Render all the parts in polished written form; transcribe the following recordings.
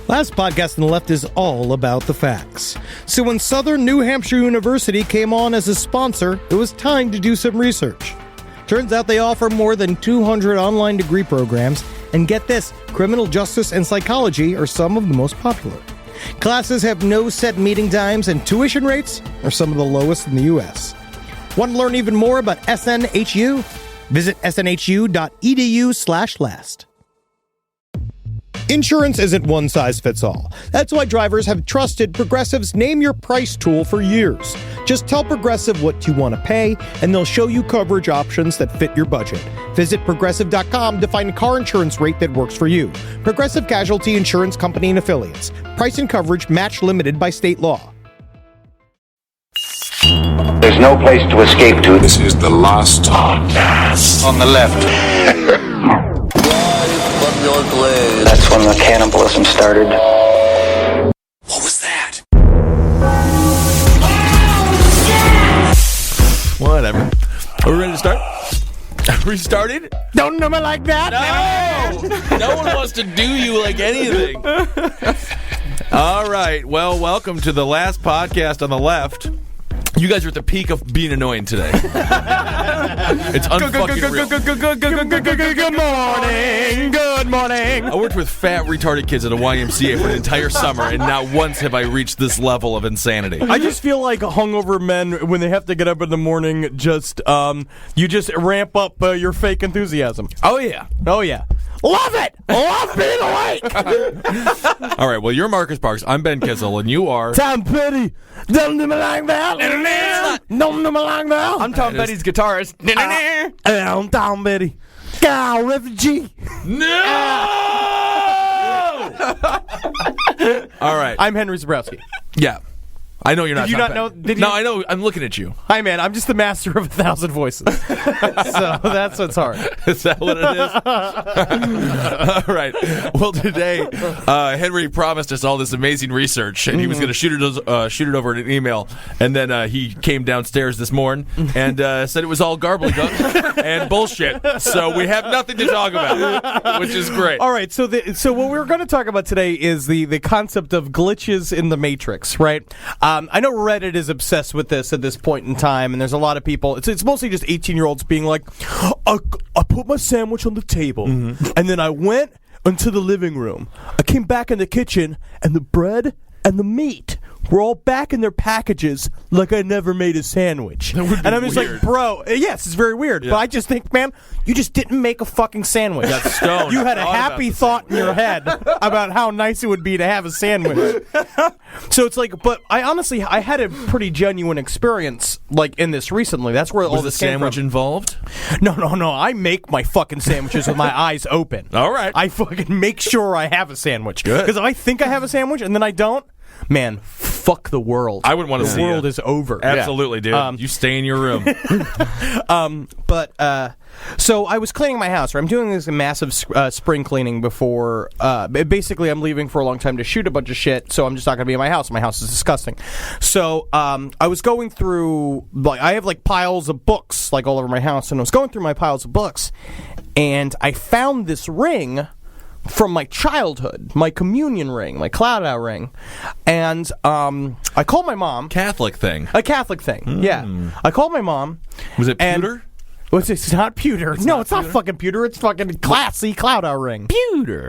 Last podcast on the left is all about the facts. So when Southern New Hampshire University came on as a sponsor, it was time to do some research. Turns out they offer more than 200 online degree programs, and get this, criminal justice and psychology are some of the most popular. Classes have no set meeting times, and tuition rates are some of the lowest in the U.S. Want to learn even more about SNHU? Visit snhu.edu/last. Insurance isn't one size fits all. That's why drivers have trusted Progressive's Name Your Price tool for years. Just tell Progressive what you want to pay, and they'll show you coverage options that fit your budget. Visit Progressive.com to find a car insurance rate that works for you. Progressive Casualty Insurance Company and Affiliates. Price and coverage match limited by state law. There's no place to escape to. This is the last podcast On the left. That's when the cannibalism started. What was that? Whatever. Are we ready to start? Are we started? Don't know me like that. No! No one wants to do you like anything. All right. Well, welcome to the last podcast on the left. You guys are at the peak of being annoying today. It's unfucking real. Good morning. I worked with fat, retarded kids at a YMCA for an entire summer, and not once have I reached this level of insanity. I just feel like hungover men, when they have to get up in the morning, you just ramp up your fake enthusiasm. Oh, yeah. Oh, yeah. Love it! Love being awake! All right, well, you're Marcus Parks. I'm Ben Kissel, and you are... Tom Petty. Don't do me like that. Don't do me like that. I'm Tom Petty's guitarist. I'm Tom Petty. God, refugee. No! All right. I'm Henry Zabrowski. Yeah. I know you're not. Did you Tom not Petty. know? Did you? No, I know. I'm looking at you. Hi, man. I'm just the master of 1,000 voices. So that's what's hard. Is that what it is? All right. Well, today, Henry promised us all this amazing research, and he was going to shoot it over in an email. And then he came downstairs this morning and said it was all gobbledygook and bullshit. So we have nothing to talk about, which is great. All right. So what we're going to talk about today is the concept of glitches in the Matrix, right? I know Reddit is obsessed with this at this point in time, and there's a lot of people. It's mostly just 18-year-olds being like, I put my sandwich on the table, and then I went into the living room. I came back in the kitchen, and the bread and the meat were all back in their packages like I never made a sandwich. And I'm just weird. like, bro, yes, it's very weird. Yeah. But I just think, man, you just didn't make a fucking sandwich. You got stoned. You had a Thought happy about thought in your head about how nice it would be to have a sandwich. So it's like, but I had a pretty genuine experience like in this recently. That's where all Was the this came sandwich from. involved? No. I make my fucking sandwiches with my eyes open. All right. I fucking make sure I have a sandwich. Good. Because if I think I have a sandwich and then I don't, man, fuck the world. I wouldn't want to see The world it. is over. Absolutely, dude. You stay in your room. So I was cleaning my house, right? I'm doing this massive spring cleaning before, basically I'm leaving for a long time to shoot a bunch of shit, so I'm just not going to be in my house. My house is disgusting. So I was going through, I have piles of books all over my house, and I was going through my piles of books, and I found this ring from my childhood, my communion ring, my cloud out ring, and I called my mom. Catholic thing. A Catholic thing, yeah. I called my mom. Was it and- pewter? It's not pewter. No, it's not fucking pewter. It's fucking classy cloud out ring.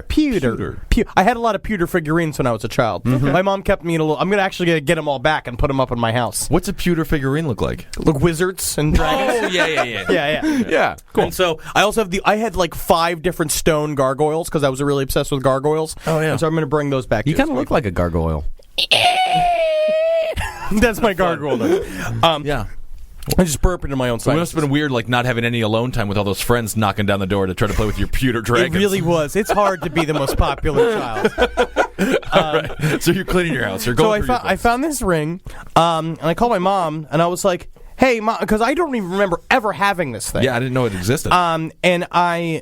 Pewter. I had a lot of pewter figurines when I was a child. My mom kept me in a little. I'm gonna actually get them all back and put them up in my house. What's a pewter figurine look like? Look, wizards and dragons. Oh, yeah. Yeah, cool. And so I also have I had 5 different stone gargoyles because I was really obsessed with gargoyles. Oh, yeah. And so I'm gonna bring those back. You kind of look like a gargoyle. That's my gargoyle. Yeah. I just burped into my own It sinuses. must have been weird, not having any alone time with all those friends knocking down the door to try to play with your pewter dragons. It really was. It's hard to be the most popular child. Right. So you're cleaning your house. You're going through your I found this ring, and I called my mom, and I was like, "Hey, Mom," because I don't even remember ever having this thing. Yeah, I didn't know it existed. And I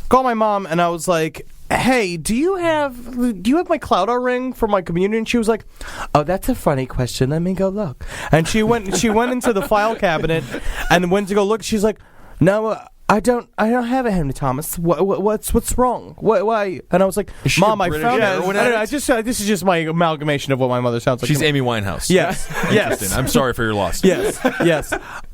called my mom, and I was like, "Hey, do you have my Cloudo ring for my communion?" And she was like, "Oh, that's a funny question. Let me go look." And she went into the file cabinet and went to go look. She's like, "No, I don't have a Henry Thomas. What's wrong? Why? And I was like, Is she Mom, a I British found heroin it. I don't know, addict? this is just my amalgamation of what my mother sounds like. She's Amy Winehouse. Yes. Interesting. Yes. I'm sorry for your loss. Yes.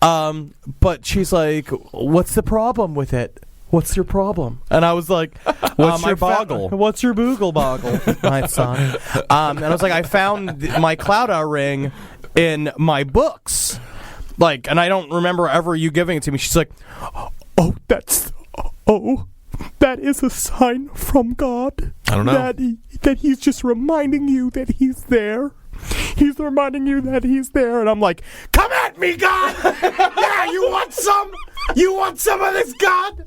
But she's like, what's the problem with it? What's your problem? And I was like, What's your boggle? What's your boogle boggle, my son? And I was like, I found my MacLeod ring in my books. Like, and I don't remember ever you giving it to me. She's like, that is a sign from God. I don't know. That he's just reminding you that he's there. He's reminding you that he's there. And I'm like, come at me, God! Yeah, you want some? You want some of this, God?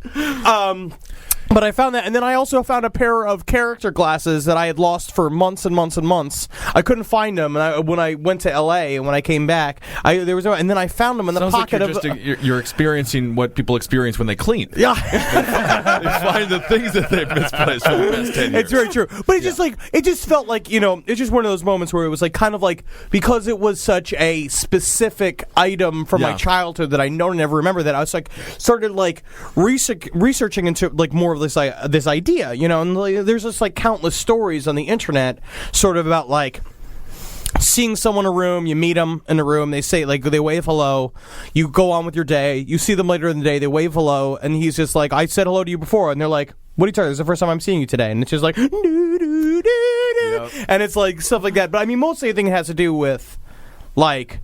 But I found that, and then I also found a pair of character glasses that I had lost for months and months and months. I couldn't find them, and when I went to L.A. and when I came back, and then I found them in the pocket you're experiencing what people experience when they clean. Yeah, They find the things that they've misplaced for the past 10 years. it's very true. But it just felt like it's just one of those moments where it was like kind of like because it was such a specific item from my childhood that I never remember that I was like started like researching into like more of this idea, and like, there's just like countless stories on the internet sort of about like seeing someone in a room, you meet them in a room, they say like they wave hello, you go on with your day, you see them later in the day, they wave hello, and he's just like, I said hello to you before, and they're like, what are you talking about? This is the first time I'm seeing you today, and it's just like and it's like stuff like that. But I mean, mostly I think it has to do with like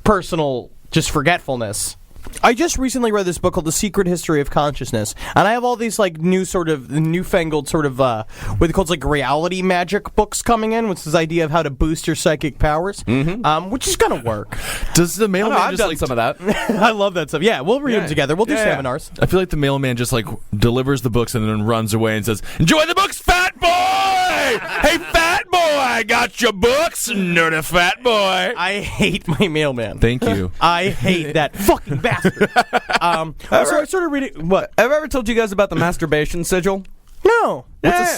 personal just forgetfulness. I just recently read this book called The Secret History of Consciousness, and I have all these like newfangled sort of what they call like reality magic books coming in, with this idea of how to boost your psychic powers, which is gonna work. Does the mailman I've just done like some of that. I love that stuff. Yeah, we'll read them together. We'll do seminars. I feel like the mailman just like delivers the books and then runs away and says, "Enjoy the books, fat boy! Hey, fat boy, I got your books, nerdy fat boy." I hate my mailman. Thank you. I hate that fucking bastard. So I started reading. What? Have I ever told you guys about the masturbation sigil? No.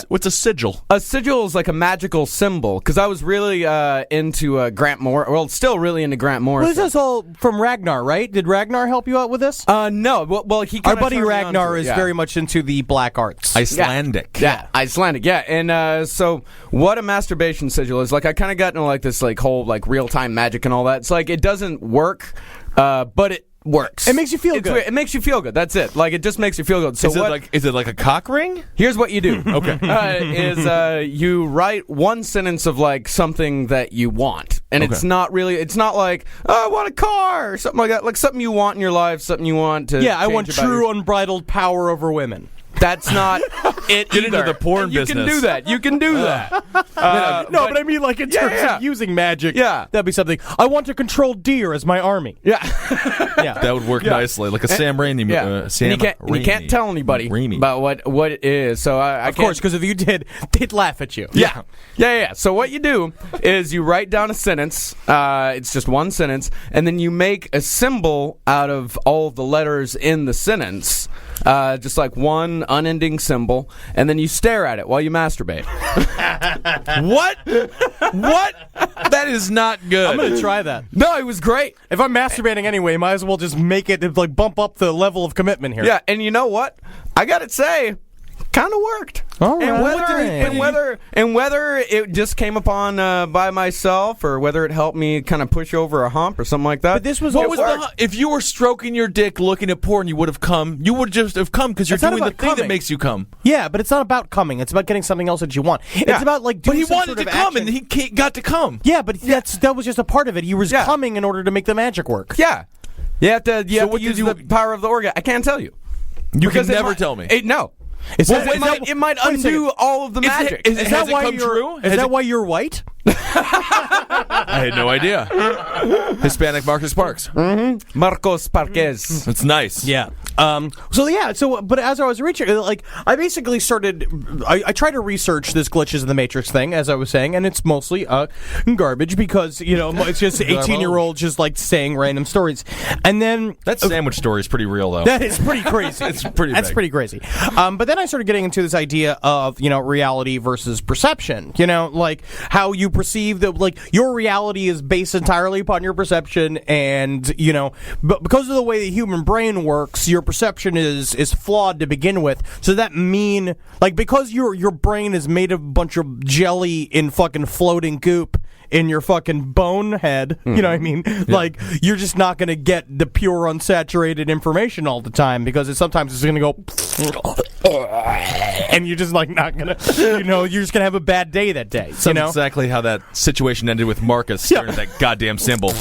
What's a sigil? A sigil is like a magical symbol, because I was really into Grant Morrison. Well, still really into Grant Morrison. Well, this is all from Ragnar, right? Did Ragnar help you out with this? No. Well, he Our kinda buddy turned me on Ragnar to it, is very much into the black arts. Icelandic. Yeah, Icelandic. Yeah, and so what a masturbation sigil is, like, I kind of got into like this like whole like real time magic and all that. It's like it doesn't work, but it works. It makes you feel good. Weird. It makes you feel good. That's it. Like, it just makes you feel good. So Is it like a cock ring? Here's what you do. Okay. You write one sentence of like something that you want, and it's not like, oh, I want a car or something like that. Like something you want in your life, something you want to. Yeah, I want true unbridled power over women. That's not it. Get into the porn and you business. You can do that. You can do that. No, but I mean, like in terms of using magic. Yeah, that'd be something. I want to control deer as my army. Yeah, yeah, that would work nicely, like a Sam Raimi. Yeah, Sam and you can't tell anybody about what it is. So of course, because if you did, they'd laugh at you. Yeah. So what you do is you write down a sentence. It's just one sentence, and then you make a symbol out of all of the letters in the sentence. Just like one unending symbol, and then you stare at it while you masturbate. What? That is not good. I'm gonna try that. No, it was great. If I'm masturbating anyway, might as well just make it like bump up the level of commitment here. Yeah, and you know what? I gotta say, kind of worked. All right. And whether it just came upon by myself, or whether it helped me kind of push over a hump or something like that. But this was if you were stroking your dick looking at porn, you would have come. You would just have come because you're doing the thing that makes you come. Yeah, but it's not about coming. It's about getting something else that you want. It's about like doing. But he wanted to come, and he got to come. Yeah, but that was just a part of it. He was coming in order to make the magic work. Yeah, you have to use the power of the orgasm. I can't tell you. You can never tell me. No. It might undo all of the magic. Is that why you're? Is that why you're white? I had no idea. Hispanic Marcus Parks. Mm-hmm. Marcos Parquez. That's nice. Yeah. But as I was reaching, like, I basically started. I tried to research this glitches in the Matrix thing, as I was saying, and it's mostly garbage because it's just 18-year-olds just like saying random stories, and then that sandwich story is pretty real though. That is pretty crazy. It's pretty. That's big. pretty crazy. But then I started getting into this idea of reality versus perception. Like how you perceive believe that like your reality is based entirely upon your perception, and but because of the way the human brain works, your perception is flawed to begin with. So that mean like because your brain is made of a bunch of jelly in fucking floating goop in your fucking bone head, you know what I mean? Yeah. Like, you're just not going to get the pure, unsaturated information all the time because sometimes it's going to go, and you're just like not going to, you're just going to have a bad day that day. That's exactly how that situation ended with Marcus staring at that goddamn symbol.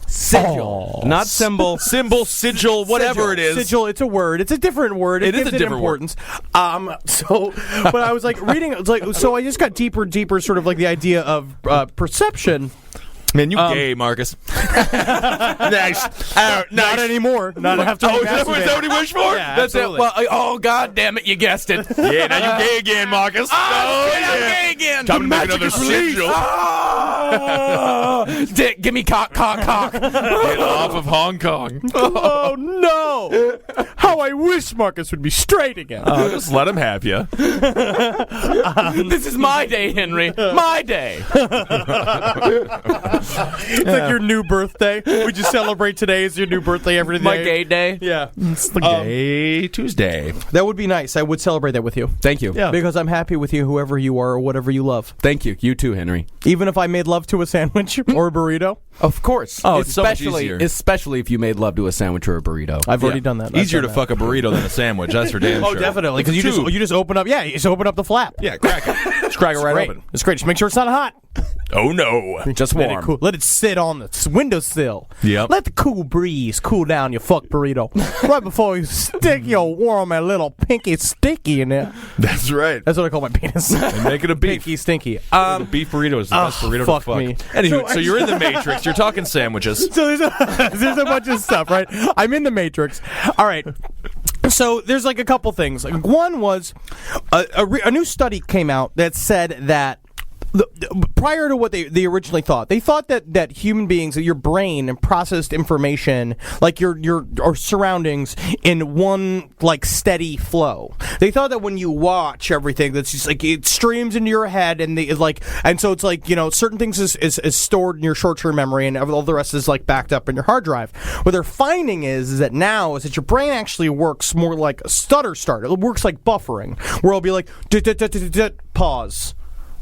Sigil. Not symbol. Symbol, sigil, whatever it is. Sigil, it's a word. It's a different word. It is a different importance. But I was like reading, so I just got deeper and deeper, sort of like the idea of perception. Man, you gay, Marcus. Nice. Not anymore. Not after is that what you wish for? Yeah, That's absolutely. it. Well, God damn it, you guessed it. Yeah, now you gay again, Marcus. I'm gay again. Time to make another sigil. Dick, give me cock. Get off of Hong Kong. Oh, no. How I wish Marcus would be straight again. Just let him have you. This is my day, Henry. My day. It's like your new birthday. Would you celebrate today as your new birthday every day? My gay day. Yeah. It's the gay Tuesday. That would be nice. I would celebrate that with you. Thank you. Yeah. Because I'm happy with you, whoever you are or whatever you love. Thank you. You too, Henry. Even if I made love to a sandwich or a burrito? Of course. Oh, it's so much easier. Especially if you made love to a sandwich or a burrito. I've already done that. Easier to fuck a burrito than a sandwich. That's for damn sure. Oh, definitely. Because you just open up. Yeah, you just open up the flap. Yeah, crack it. Just crack it right Great. open. It's great. Just make sure it's not hot. Oh no. Just Let it warm. cool. Let it sit on the windowsill. Yep. Let the cool breeze cool down your fuck burrito right before you stick your warm and little pinky sticky in there. That's right. That's what I call my penis. And make it a beef. Pinky stinky. Beef burrito is the best burrito fuck to fuck. me. Anywho, so you're in the Matrix. You're talking sandwiches. So there's a bunch of stuff, right? I'm in the Matrix. All right. So there's like a couple things. Like one was a new study came out that said that prior to what they originally thought, they thought that human beings, that your brain processed information like your surroundings in one like steady flow. They thought that when you watch everything, that's just like it streams into your head, and so it's like certain things is stored in your short-term memory, and all the rest is like backed up in your hard drive. What they're finding is that now is that your brain actually works more like a stutter start. It works like buffering, where it'll be like pause.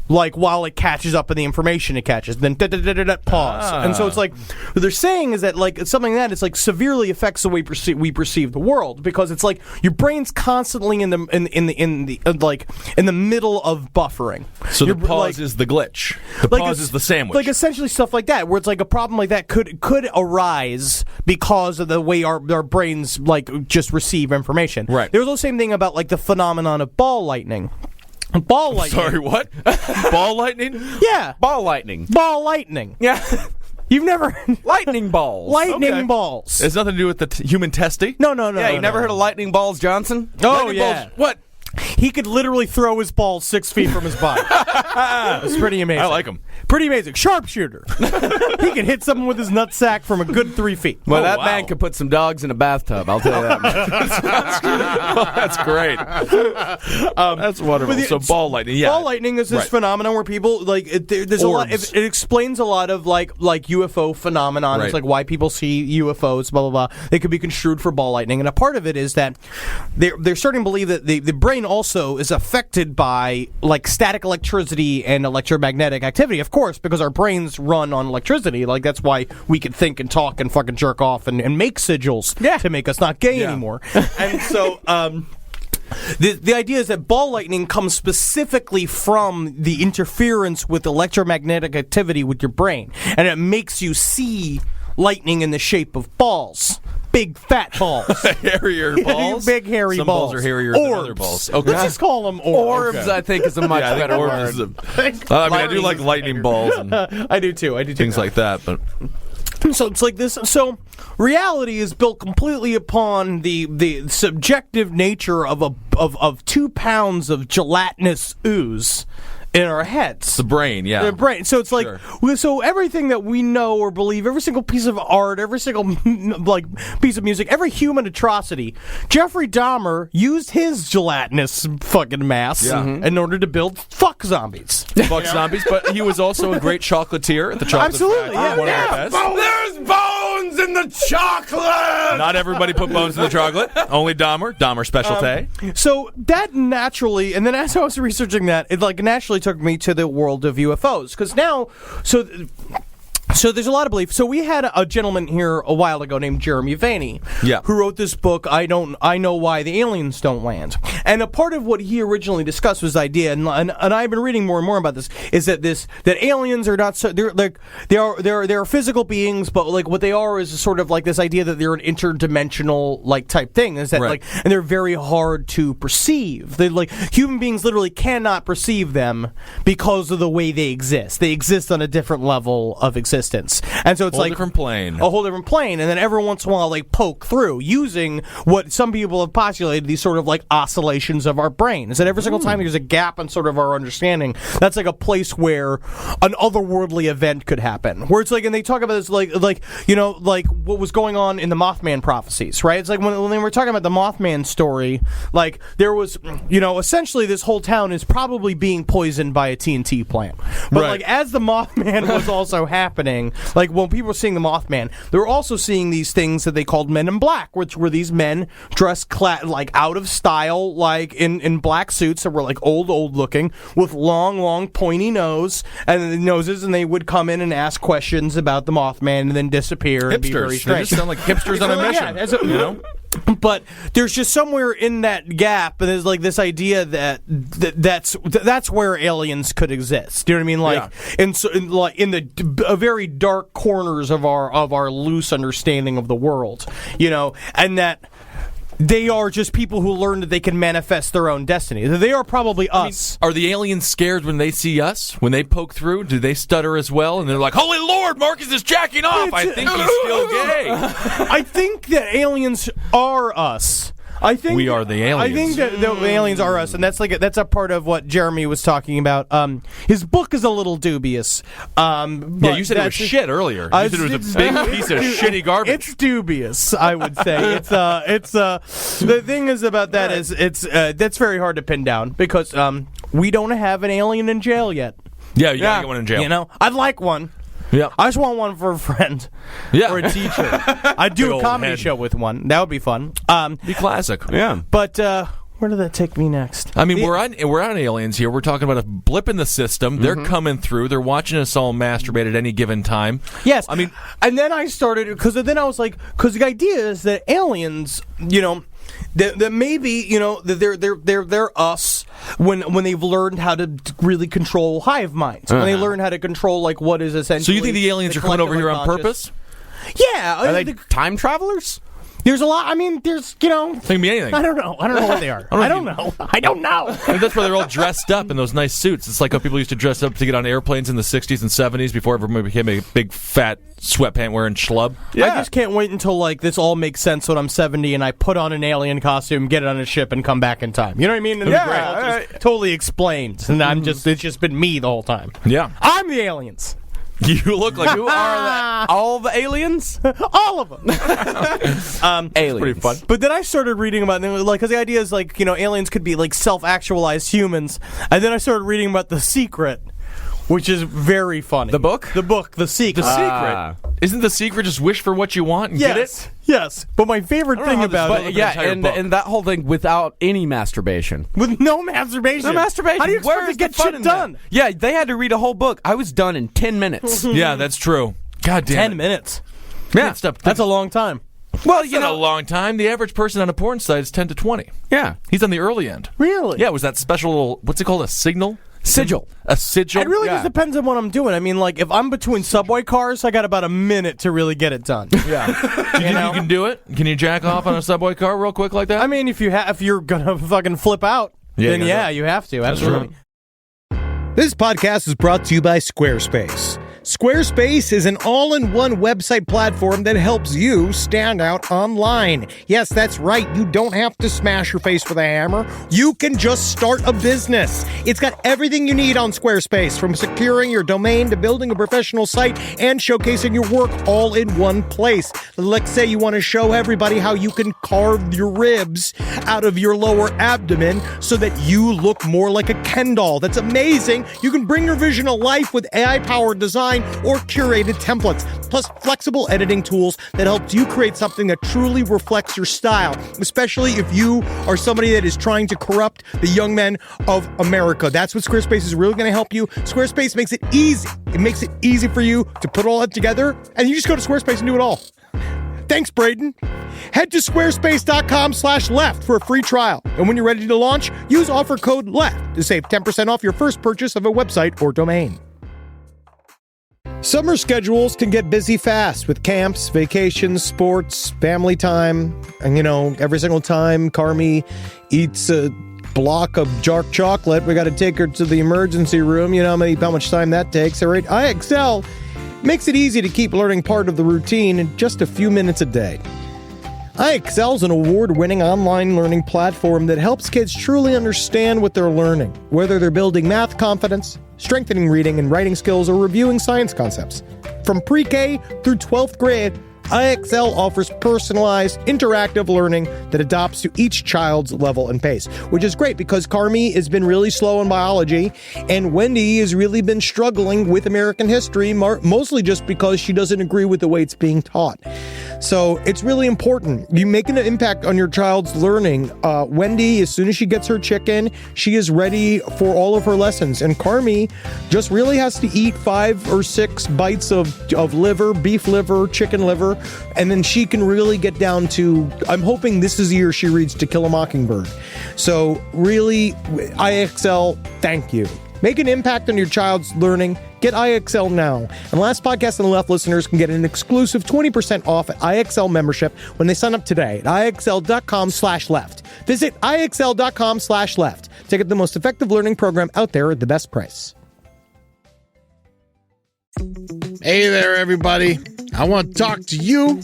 Like while it catches up in the information it catches, then pause. And so it's like what they're saying is that like it's something that it's like severely affects the way we perceive the world, because it's like your brain's constantly in the middle of buffering. So the pause is the glitch. The pause is the sandwich. Like essentially stuff like that, where it's like a problem like that could arise because of the way our brains like just receive information. Right. There was the same thing about like the phenomenon of ball lightning. Ball lightning. Sorry, what? Ball lightning? Yeah. Ball lightning. Ball lightning. Yeah. You've never... Lightning balls. Lightning balls. It's nothing to do with the human testy? No. Yeah, you never heard of lightning balls, Johnson? Oh, Lightning yeah. balls. What? He could literally throw his ball 6 feet from his body. It's pretty amazing. I like him. Pretty amazing. Sharpshooter. He could hit someone with his nutsack from a good 3 feet. Well, Oh, that wow. man could put some dogs in a bathtub, I'll tell you that much. That's great. That's wonderful. So ball lightning, yeah. Ball lightning is this Right. phenomenon where people like there's a lot. Orbs. It explains a lot of like UFO phenomenon. Right. It's like why people see UFOs. Blah blah blah. They could be construed for ball lightning, and a part of it is that they're starting to believe that the brain also is affected by like static electricity and electromagnetic activity. Of course, because our brains run on electricity. Like that's why we can think and talk and fucking jerk off and make sigils to make us not gay anymore. And so. The idea is that ball lightning comes specifically from the interference with electromagnetic activity with your brain, and it makes you see lightning in the shape of balls. Big fat balls. Hairier balls? Big hairy Some balls. balls are hairier than other balls. Okay. Let's just call them orbs. Orbs, I think, is a much I think better orbs word. is I do like lightning balls and I do too. things like that, but... So it's like this. So reality is built completely upon the subjective nature of 2 pounds of gelatinous ooze in our heads. The brain, yeah. The brain. So it's like, Sure. so everything that we know or believe, every single piece of art, every single like piece of music, every human atrocity, Jeffrey Dahmer used his gelatinous fucking mass in order to build fuck zombies. Fuck zombies, but he was also a great chocolatier at the chocolate Absolutely, factory, yeah. one of the best. There's bones in the chocolate. Not everybody put bones in the chocolate. Only Dahmer. Dahmer specialty. So that naturally, and then as I was researching that, it like naturally took me to the world of UFOs because now, so there's a lot of belief. So we had a gentleman here a while ago named Jeremy Vaney, who wrote this book, I Know Why the Aliens Don't Land. And a part of what he originally discussed was the idea, and I've been reading more and more about this, is that aliens are not so they are physical beings, but like what they are is sort of like this idea that they're an interdimensional like type thing. Is that Right. like, and they're very hard to perceive. They like human beings literally cannot perceive them because of the way they exist. They exist on a different level of existence. And so it's Whole like different plane. a whole different plane, and then every once in a while they poke through using what some people have postulated, these sort of like oscillations of our brain. Is that every single time there's a gap in sort of our understanding, that's like a place where an otherworldly event could happen. Where it's like, and they talk about this like you know, like what was going on in the Mothman prophecies, right? It's like when they were talking about the Mothman story, like there was, you know, essentially this whole town is probably being poisoned by a TNT plant. But Right. like as the Mothman was also happening, like when people were seeing the Mothman, they were also seeing these things that they called Men in Black, which were these men dressed like out of style, like in black suits that were like old looking, with long pointy noses, and they would come in and ask questions about the Mothman and then disappear and be very Hipsters. They strange. just sound like hipsters on a mission. You know? But there's just somewhere in that gap, and there's like this idea that's where aliens could exist. Do you know what I mean? Like, in the very dark corners of our loose understanding of the world, you know, and that they are just people who learn that they can manifest their own destiny. They are probably us. Are the aliens scared when they see us? When they poke through, do they stutter as well? And they're like, "Holy Lord, Marcus is jacking off. I think he's still gay." I think that aliens are us. I think We are the aliens. I think that the aliens are us, and that's a part of what Jeremy was talking about. His book is a little dubious. Yeah, you said it was shit earlier. You said it was a big piece of shitty garbage. It's dubious, I would say. It's the thing is about that is that's very hard to pin down because we don't have an alien in jail yet. Yeah, you gotta get one in jail. You know, I'd like one. Yeah. I just want one for a friend or a teacher. I'd do Big a old comedy head. show with one. That would be fun. Be classic. Yeah. But where did that take me next? I mean, we're on aliens here. We're talking about a blip in the system. They're coming through. They're watching us all masturbate at any given time. Yes, I mean, and then I started because then I was like, because the idea is that aliens, you know, that maybe, you know, that they're us when they've learned how to really control hive minds. When they learn how to control like what is essentially. so you think the aliens are coming over here on collective purpose? Yeah, Are they time travelers? there's a lot. I mean, there's It can be anything. I don't know what they are. I don't know. And that's why they're all dressed up in those nice suits. It's like how people used to dress up to get on airplanes in the 60s and 70s before everyone became a big, fat, sweatpant wearing schlub. I just can't wait until like this all makes sense when I'm 70 and I put on an alien costume, get it on a ship, and come back in time. You know what I mean? And it's all just totally explained, and it's just been me the whole time. Yeah. I'm the aliens. You look like You are all the aliens? All of them. Aliens. pretty fun. But then I started reading about them, like, because the idea is like, you know, aliens could be like self-actualized humans, and then I started reading about The Secret, which is very funny. The book? The Secret. Isn't the secret just wish for what you want and get it? Yes. But my favorite know thing how this about book- it, an Yeah, entire book. and that whole thing without any masturbation. with no masturbation. No masturbation. How do you Where expect to is the get fun shit in that? done? Yeah, they had to read a whole book. I was done in 10 minutes. Yeah, that's true. God damn 10 it. minutes. Yeah. That's a long time. Well, It's not a long time. The average person on a porn site is 10 to 20. yeah. He's on the early end. Really? Yeah, it was that special little, what's it called, a signal? Sigil. A sigil? It really Yeah. just depends on what I'm doing. I mean, like, if I'm between subway cars, I got about a minute to really get it done. Yeah. Do you think you can do it? Can you jack off on a subway car real quick like that? I mean, if you're gonna fucking flip out, Yeah, then you gotta yeah, you have to. Absolutely. This podcast is brought to you by Squarespace. Squarespace is an all-in-one website platform that helps you stand out online. Yes, that's right. You don't have to smash your face with a hammer. You can just start a business. It's got everything you need on Squarespace, from securing your domain to building a professional site and showcasing your work all in one place. Let's say you want to show everybody how you can carve your ribs out of your lower abdomen so that you look more like a Ken doll. That's amazing. You can bring your vision to life with AI-powered design or curated templates, plus flexible editing tools that helps you create something that truly reflects your style, especially if you are somebody that is trying to corrupt the young men of America. That's what Squarespace is really going to help you. Squarespace makes it easy. It makes it easy for you to put all that together, and you just go to Squarespace and do it all. Thanks, Braden. Head to squarespace.com/left for a free trial. And when you're ready to launch, use offer code LEFT to save 10% off your first purchase of a website or domain. Summer schedules can get busy fast with camps, vacations, sports, family time. And, every single time Carmi eats a block of dark chocolate, we got to take her to the emergency room. You know how much time that takes, all right? IXL makes it easy to keep learning part of the routine in just a few minutes a day. IXL is an award-winning online learning platform that helps kids truly understand what they're learning, whether they're building math confidence, strengthening reading and writing skills, or reviewing science concepts. From pre-K through 12th grade, IXL offers personalized, interactive learning that adapts to each child's level and pace, which is great because Carmi has been really slow in biology, and Wendy has really been struggling with American history, mostly just because she doesn't agree with the way it's being taught. So it's really important. You make an impact on your child's learning. Wendy, as soon as she gets her chicken, she is ready for all of her lessons. And Carmi just really has to eat 5 or 6 bites of liver, beef liver, chicken liver, and then she can really get down to, I'm hoping this is the year she reads To Kill a Mockingbird. So really, IXL, thank you. Make an impact on your child's learning. Get IXL now. And Last Podcast on the Left listeners can get an exclusive 20% off at IXL membership when they sign up today at IXL.com/left. Visit IXL.com/left to get the most effective learning program out there at the best price. Hey there, everybody. I want to talk to you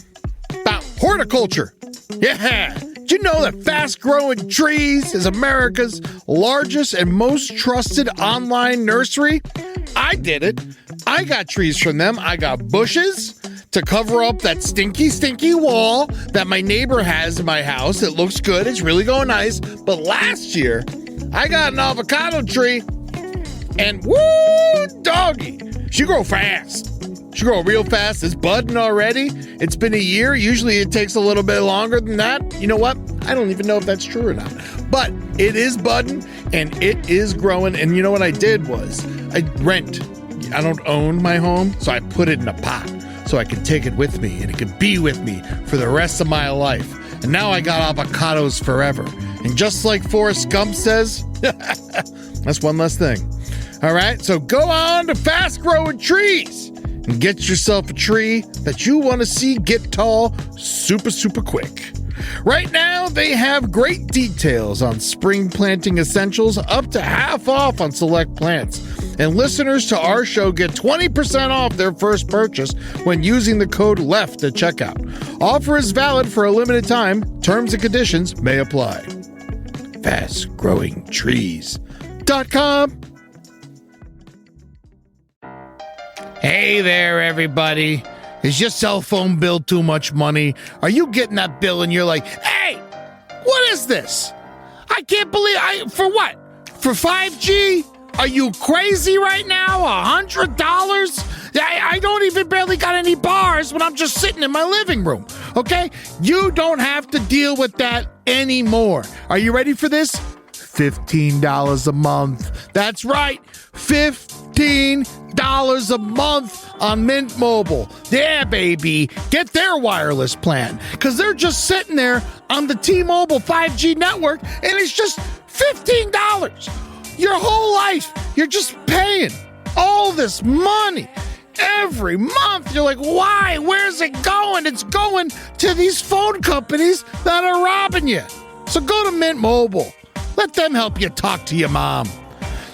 about horticulture. Yeah. Did you know that Fast Growing Trees is America's largest and most trusted online nursery? I did it. I got trees from them. I got bushes to cover up that stinky wall that my neighbor has in my house. It looks good. It's really going nice. But last year, I got an avocado tree, and woo, doggy, she grow fast. She grow real fast. It's budding already. It's been a year. Usually it takes a little bit longer than that. You know what? I don't even know if that's true or not. But it is budding and it is growing. And you know what I did was I rent. I don't own my home, so I put it in a pot so I can take it with me and it can be with me for the rest of my life. And now I got avocados forever. And just like Forrest Gump says, that's one less thing. All right, so go on to Fast Growing Trees and get yourself a tree that you want to see get tall super quick. Right now, they have great details on spring planting essentials, up to half off on select plants. And listeners to our show get 20% off their first purchase when using the code LEFT at checkout. Offer is valid for a limited time. Terms and conditions may apply. FastGrowingTrees.com. Hey there, everybody. Is your cell phone bill too much money? Are you getting that bill and you're like, hey, what is this? I can't believe for what? For 5G? Are you crazy right now? $100? I don't even barely got any bars when I'm just sitting in my living room, okay? You don't have to deal with that anymore. Are you ready for this? $15 a month. That's right, $15 a month on Mint Mobile. Yeah, baby. Get their wireless plan, because they're just sitting there on the T-Mobile 5G network, and it's just $15. Your whole life, you're just paying all this money every month. You're like, why? Where's it going? It's going to these phone companies that are robbing you. So go to Mint Mobile. Let them help you talk to your mom.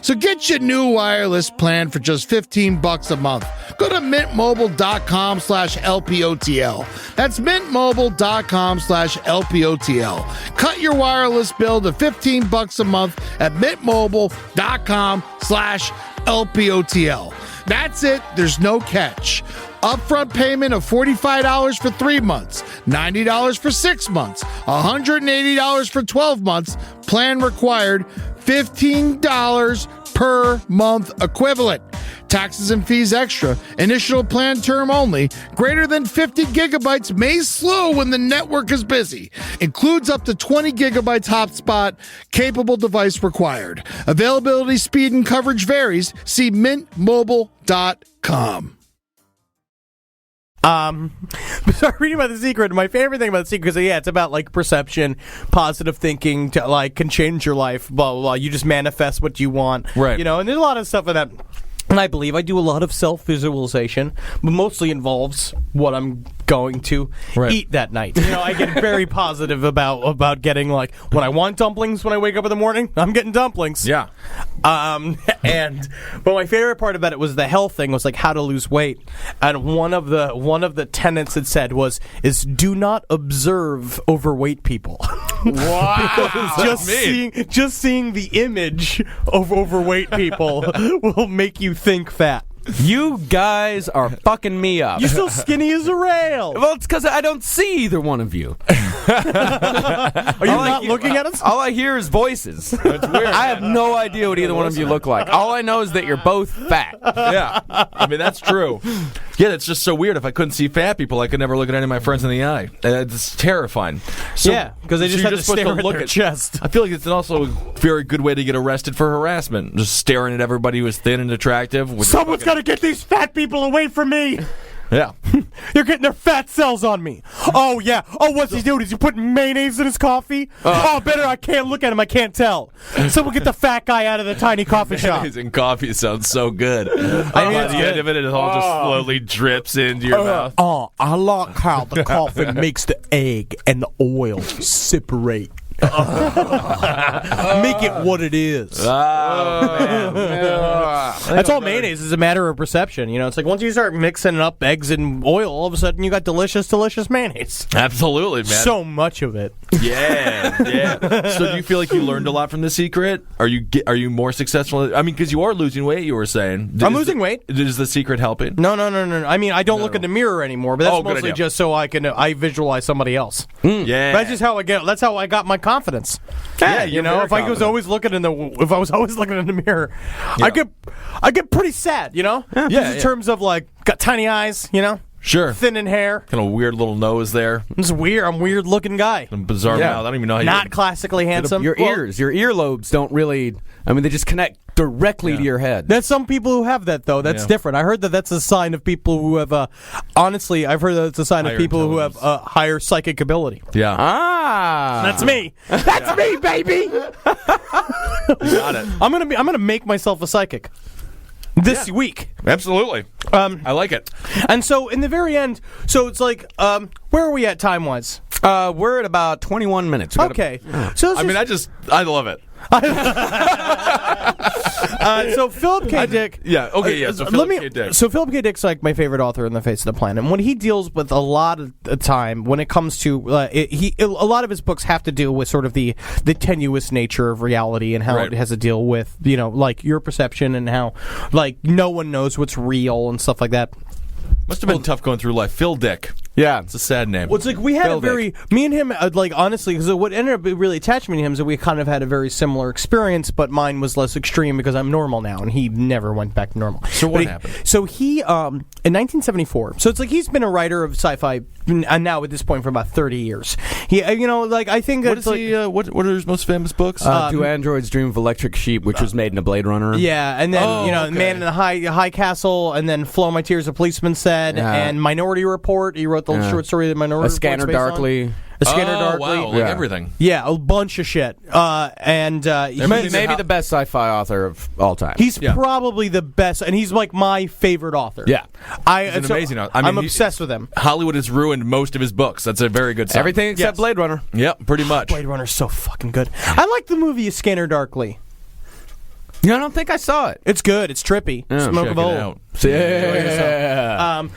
So get your new wireless plan for just $15 a month. Go to mintmobile.com/LPOTL. That's mintmobile.com/LPOTL. Cut your wireless bill to $15 a month at mintmobile.com/LPOTL. That's it. There's no catch. Upfront payment of $45 for 3 months, $90 for 6 months, $180 for 12 months. Plan required, $15 per month equivalent. Taxes and fees extra. Initial plan term only. Greater than 50 gigabytes may slow when the network is busy. Includes up to 20 gigabytes hotspot. Capable device required. Availability, speed, and coverage varies. See mintmobile.com. So reading about The Secret, my favorite thing about The Secret is, it's about, like, perception, positive thinking, to, like, can change your life, blah, blah, blah. You just manifest what you want. Right. You know, and there's a lot of stuff in that. And I believe I do a lot of self-visualization, but mostly involves what I'm going to eat that night. You know, I get very positive about getting, like, when I want dumplings when I wake up in the morning, I'm getting dumplings. Yeah. But my favorite part about it was the health thing, was like how to lose weight. And one of the tenets it said is do not observe overweight people. Wow. just seeing the image of overweight people will make you think fat. You guys are fucking me up. You're still skinny as a rail. Well, it's because I don't see either one of you. Are you not looking at us? All I hear is voices. That's weird. I have no idea what either one of you look like. All I know is that you're both fat. Yeah. I mean, that's true. Yeah, it's just so weird. If I couldn't see fat people, I could never look at any of my friends in the eye. It's terrifying. So, yeah, because they just have to stare at their chest. I feel like it's also a very good way to get arrested for harassment. Just staring at everybody who is thin and attractive. Someone's got to get these fat people away from me. Yeah. You're getting their fat cells on me. Oh, yeah. Oh, what's he doing? Is he putting mayonnaise in his coffee? Better. I can't look at him. I can't tell. Someone get the fat guy out of the tiny coffee shop. Mayonnaise and coffee sounds so good. I mean, at the end of it, it all just slowly drips into your mouth. I like how the coffee makes the egg and the oil separate. Make it what it is. Oh, man. That's all mayonnaise is a matter of perception. You know, it's like once you start mixing up eggs and oil, all of a sudden you got delicious mayonnaise. Absolutely, man. So much of it. Yeah. So do you feel like you learned a lot from The Secret? Are you more successful? I mean, because you are losing weight, you were saying. I'm losing weight. Is The Secret helping? No. I mean, I don't look in the mirror anymore, but that's mostly just so I visualize somebody else. Yeah. That's just how that's how I got my confidence. Yeah, you know, if I was always looking in the mirror, I get pretty sad, you know? Yeah. In terms of, like, got tiny eyes, you know? Sure. Thin in hair. Kind of weird little nose there. It's weird. I'm a weird looking guy. And bizarre mouth. I don't even know how you Not classically handsome. Your earlobes don't really, they just connect directly to your head. There's some people who have that, though. That's different. I heard that's a sign of people who have, honestly, I've heard that it's a sign of people who have higher psychic ability. Yeah. That's me. That's me, baby. Got it. I'm gonna make myself a psychic this week. Absolutely. I like it. And so in the very end, so it's like, where are we at time wise? We're at about 21 minutes. Okay. So I love it. So Philip K. Dick. Yeah. Okay. Yeah. So Philip K. Dick. So Philip K. Dick's like my favorite author on the face of the planet. And what he deals with a lot of the time when it comes to a lot of his books have to deal with sort of the tenuous nature of reality and how it has to deal with like your perception and how like no one knows what's real and stuff like that. Must have been tough going through life. Phil Dick. Yeah. It's a sad name. Well, it's like we had me and him, like, honestly, because what ended up really attaching me to him is that we kind of had a very similar experience, but mine was less extreme because I'm normal now, and he never went back to normal. So what happened? So he, in 1974, so it's like he's been a writer of sci-fi, and now at this point for about 30 years. He, like, I think what is what are his most famous books? Do Androids Dream of Electric Sheep, which was made in a Blade Runner. Yeah, and then, Man in the High Castle, and then Flow My Tears, a Policeman Said, and Minority Report. He wrote the short story, The Minority Report. A Scanner Darkly. A Scanner Darkly. Wow, like everything. Yeah, a bunch of shit. Maybe the best sci-fi author of all time. He's probably the best, and he's like my favorite author. Yeah. He's an amazing author. I'm obsessed with him. Hollywood has ruined most of his books. That's a very good sign. Everything except Blade Runner. Yep, pretty much. Blade Runner's so fucking good. I like the movie A Scanner Darkly. Yeah, I don't think I saw it. It's good. It's trippy. Yeah, Smoke check of it old. out. Yeah.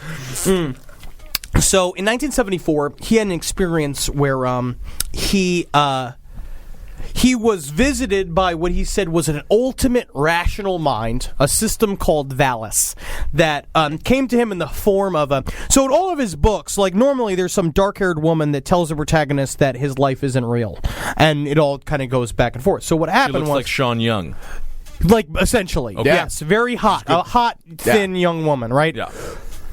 So in 1974, he had an experience where he was visited by what he said was an ultimate rational mind, a system called Valis, that came to him in the form of a... So in all of his books, like normally there's some dark-haired woman that tells the protagonist that his life isn't real. And it all kind of goes back and forth. So what She happened looks was... like Sean Young. Like, essentially. Okay. Yes, very hot. A hot, thin young woman, right? Yeah.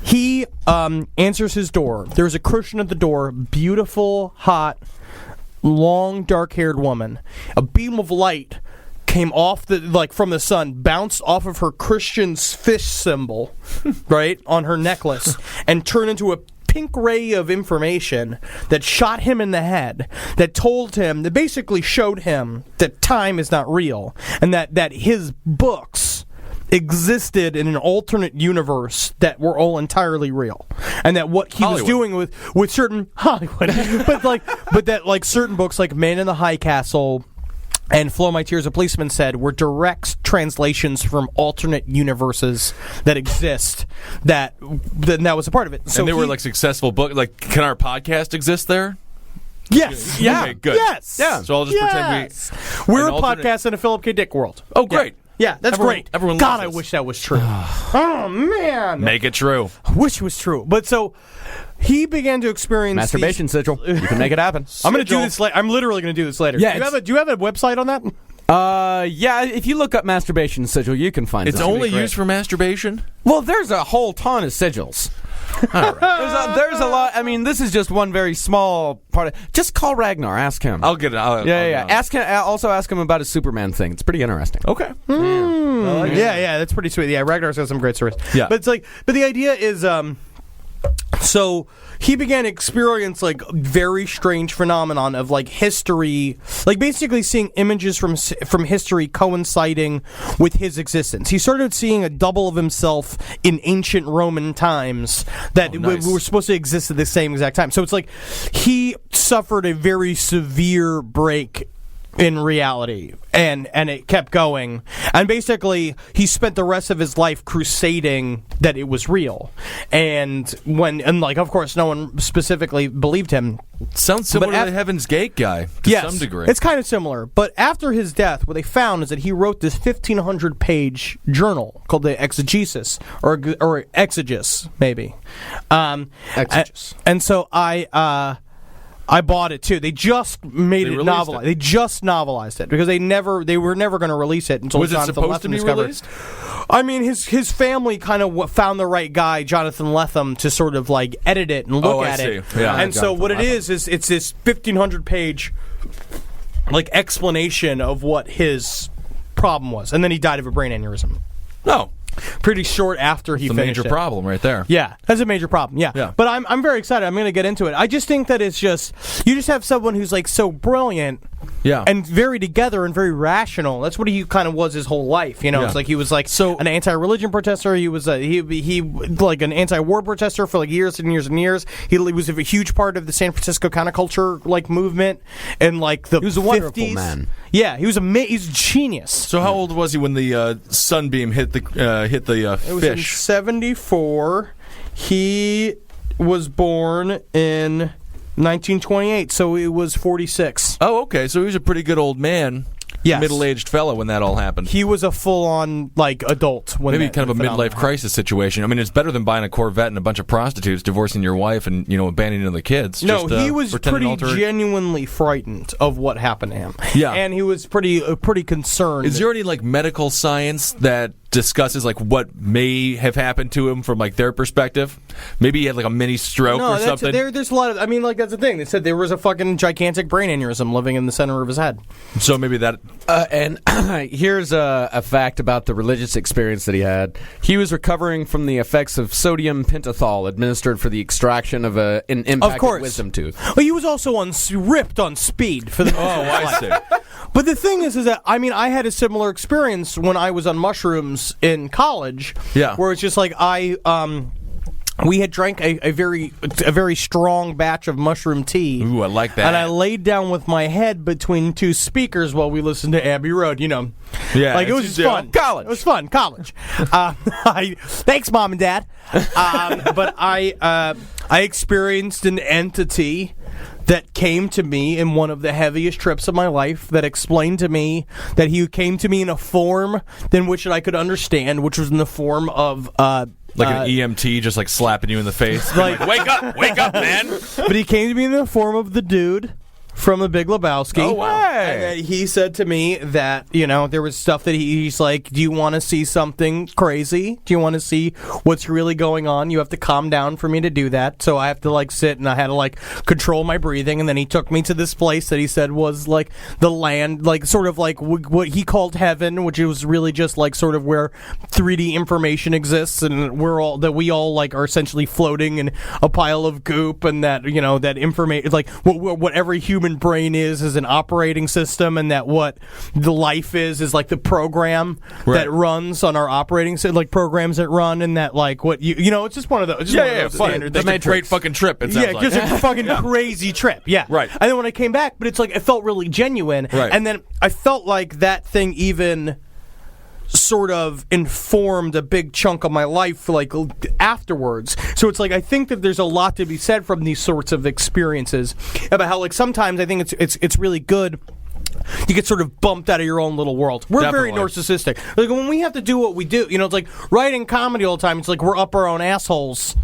He answers his door. There's a Christian at the door. Beautiful, hot, long, dark-haired woman. A beam of light came off from the sun, bounced off of her Christian's fish symbol, right, on her necklace, and turned into a pink ray of information that shot him in the head, that basically showed him that time is not real, and that his books existed in an alternate universe that were all entirely real, and that what he was doing with certain Hollywood, but that certain books like Man in the High Castle and Flow My Tears, a Policeman Said, were direct translations from alternate universes that exist. That was a part of it. So and they were like successful books. Like, can our podcast exist there? Yes. Yeah. Okay, good. Yes. Yeah. So I'll just pretend we're an a alternate- podcast in a Philip K. Dick world. Oh, great. Yeah, that's great. Everyone God, loves I us. wish that was true. Oh, man. Make it true. I wish it was true. But so he began to experience Masturbation sigil. You can make it happen. I'm going to do this later. I'm literally going to do this later. Yeah, do you have a website on that? Yeah, if you look up masturbation sigil, you can find It's something. only used for masturbation? Well, there's a whole ton of sigils. All right. There's a lot. I mean, this is just one very small part. Just call Ragnar. Ask him. I'll get it. Yeah. Ask him. Also, ask him about his Superman thing. It's pretty interesting. Okay. Yeah, that's pretty sweet. Yeah, Ragnar's got some great stories. Yeah. But the idea is, so he began to experience very strange phenomenon of history, basically seeing images from history coinciding with his existence. He started seeing a double of himself in ancient Roman times that were supposed to exist at the same exact time. So it's he suffered a very severe break in reality, and it kept going, and basically he spent the rest of his life crusading that it was real, and of course no one specifically believed him. Sounds similar to the Heaven's Gate guy to some degree. It's kind of similar, but after his death, what they found is that he wrote this 1,500-page journal called the Exegesis, or Exegesis, maybe. Exegesis. And so I bought it too. They just made it novelized. They just novelized it because they were never going to release it until was it Jonathan supposed to Lethem be discovered. released? I mean, his family kind of found the right guy, Jonathan Lethem, to sort of edit it and look at it. Yeah. And so what it is it's this 1,500-page explanation of what his problem was, and then he died of a brain aneurysm. No. Pretty short after he It's a finished major it. problem right there. Yeah, that's a major problem. Yeah. But I'm very excited. I'm going to get into it. I just think that it's just you just have someone who's so brilliant, Yeah. and very together and very rational. That's what he kind of was his whole life. You know, Yeah. it's he was an anti-religion protester. He was he an anti-war protester for years and years and years. He was a huge part of the San Francisco counterculture movement and the. He was a wonderful man. Yeah, he's a genius. So how old was he when the sunbeam hit the It was in fish? 1974. He was born in 1928, so he was 46. Oh, okay. So he was a pretty good old man. Yes. Middle-aged fellow when that all happened. He was a full-on adult. When Maybe kind of a midlife crisis situation. I mean, it's better than buying a Corvette and a bunch of prostitutes, divorcing your wife, and abandoning the kids. No, Just, he was pretending pretty genuinely frightened of what happened to him. Yeah. And he was pretty concerned. Is there any medical science that discusses what may have happened to him from their perspective? Maybe he had a mini stroke or something. There's a lot of. I mean, that's the thing. They said there was a fucking gigantic brain aneurysm living in the center of his head. So maybe that. And here's a fact about the religious experience that he had. He was recovering from the effects of sodium pentothal administered for the extraction of an impacted wisdom tooth. But he was also ripped on speed for the. Oh, I see. But the thing is that I had a similar experience when I was on mushrooms in college. Yeah. Where it's just we had drank a very strong batch of mushroom tea. Ooh, I like that. And I laid down with my head between two speakers while we listened to Abbey Road. You know, Yeah, like it was it's just fun. college. It was fun. College. Thanks, Mom and Dad. But I experienced an entity that came to me in one of the heaviest trips of my life, that explained to me that he came to me in a form in which I could understand, which was in the form of like an EMT just like slapping you in the face. Like, wake up, man. But he came to me in the form of the dude from The Big Lebowski. Oh, wow. And he said to me that, you know, there was stuff that he's like, do you want to see something crazy? Do you want to see what's really going on? You have to calm down for me to do that. So I have to, like, sit, and I had to, like, control my breathing. And then he took me to this place that he said was, like, the land, like, sort of like what he called heaven, which was really just, like, sort of where 3D information exists, and we all, like, are essentially floating in a pile of goop, and that, you know, that information, like, what every human brain is an operating system, and that what the life is like the program that runs on our operating system, like programs that run, and that like what you know, it's just one of those. Standard. That's a great fucking trip. It sounds like. Just a fucking crazy trip. Yeah, right. And then when I came back, but it's like it felt really genuine. Right. And then I felt like that thing even sort of informed a big chunk of my life, like afterwards. So it's like I think that there's a lot to be said from these sorts of experiences about how, like, sometimes I think it's really good. You get sort of bumped out of your own little world. We're Definitely. very narcissistic. Like when we have to do what we do, you know, it's like writing comedy all the time. It's like we're up our own assholes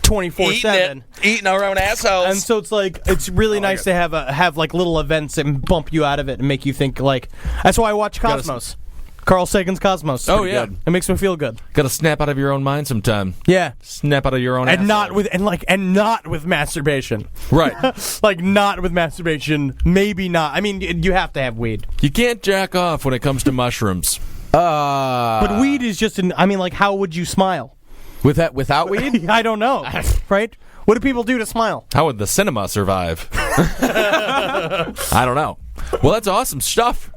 24/7. Eating our own assholes. And so it's like it's really nice to have like little events and bump you out of it and make you think. Like that's why I watch Cosmos. Carl Sagan's Cosmos. Oh, yeah. Good. It makes me feel good. Got to snap out of your own mind sometime. Yeah. Snap out of your own And asshole. not with masturbation. Right. Like not with masturbation. Maybe not. I mean, you have to have weed. You can't jack off when it comes to mushrooms. But weed is just I mean, like, how would you smile? Without weed? I don't know. Right? What do people do to smile? How would the cinema survive? I don't know. Well, that's awesome stuff.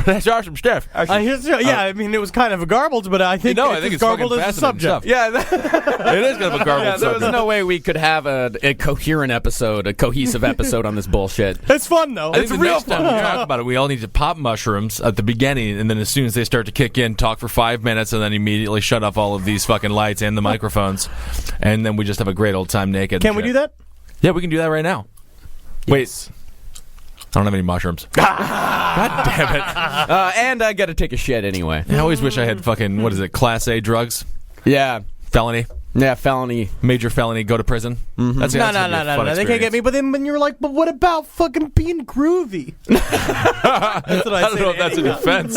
That's awesome stuff. I mean, it was kind of a garbled, but I think I think it's garbled fucking as a fascinating subject. stuff. Yeah, It is kind of a garbled there subject. was no way we could have a coherent episode, a cohesive episode on this bullshit. It's fun, though. I think It's the real next time fun. we talk about it, we all need to pop mushrooms at the beginning, and then as soon as they start to kick in, talk for 5 minutes, and then immediately shut off all of these fucking lights and the microphones, and then we just have a great old time naked. Can we do that? Yeah, we can do that right now. Wait. I don't have any mushrooms. God damn it. And I got to take a shit anyway. I always wish I had fucking, what is it, Class A drugs? Yeah. Felony? Yeah, felony. Major felony, go to prison? Mm-hmm. No. They can't get me. But then when you're like, but what about fucking being groovy? That's what I don't know if that's a defense.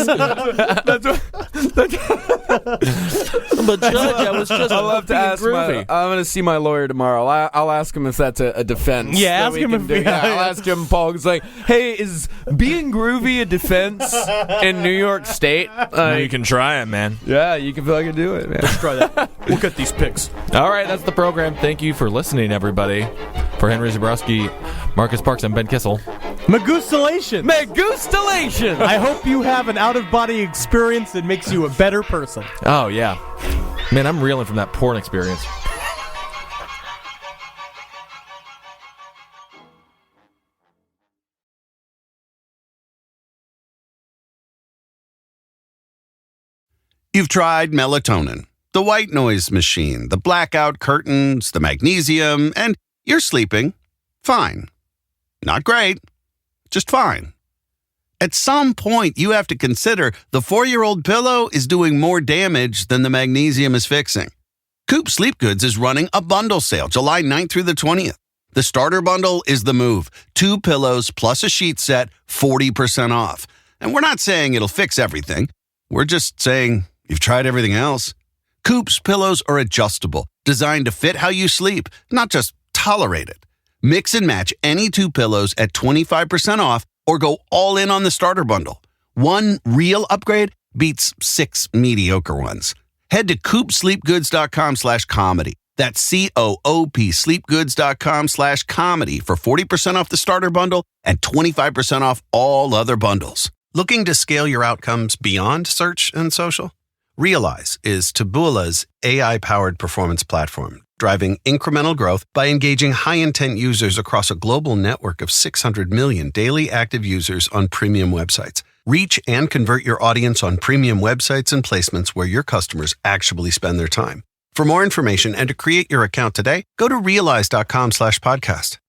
But Judge, I was just I'll have to ask I'm going to see my lawyer tomorrow. I'll ask him if that's a defense. Yeah, that ask we him can if do. I'll ask him, Paul. It's like, hey, is being groovy a defense in New York State? You can try it, man. Yeah, you can fucking do it, man. Let's try that. We'll get these pics. All right, that's the program. Thank you for listening, everybody. For Henry Zabrowski, Marcus Parks, and Ben Kissel. Magustalations. Magustalations. I hope you have an out-of-body experience that makes you a better person. Oh, yeah. Man, I'm reeling from that porn experience. You've tried melatonin, the white noise machine, the blackout curtains, the magnesium, and you're sleeping fine. Not great, just fine. At some point, you have to consider the 4-year-old pillow is doing more damage than the magnesium is fixing. Coop Sleep Goods is running a bundle sale July 9th through the 20th. The starter bundle is the move. 2 pillows plus a sheet set, 40% off. And we're not saying it'll fix everything. We're just saying you've tried everything else. Coop's pillows are adjustable, designed to fit how you sleep, not just tolerate it. Mix and match any 2 pillows at 25% off or go all in on the starter bundle. One real upgrade beats 6 mediocre ones. Head to coopsleepgoods.com/comedy. That's COOP sleepgoods.com/comedy for 40% off the starter bundle and 25% off all other bundles. Looking to scale your outcomes beyond search and social? Realize is Taboola's AI-powered performance platform, driving incremental growth by engaging high-intent users across a global network of 600 million daily active users on premium websites. Reach and convert your audience on premium websites and placements where your customers actually spend their time. For more information and to create your account today, go to realize.com/podcast.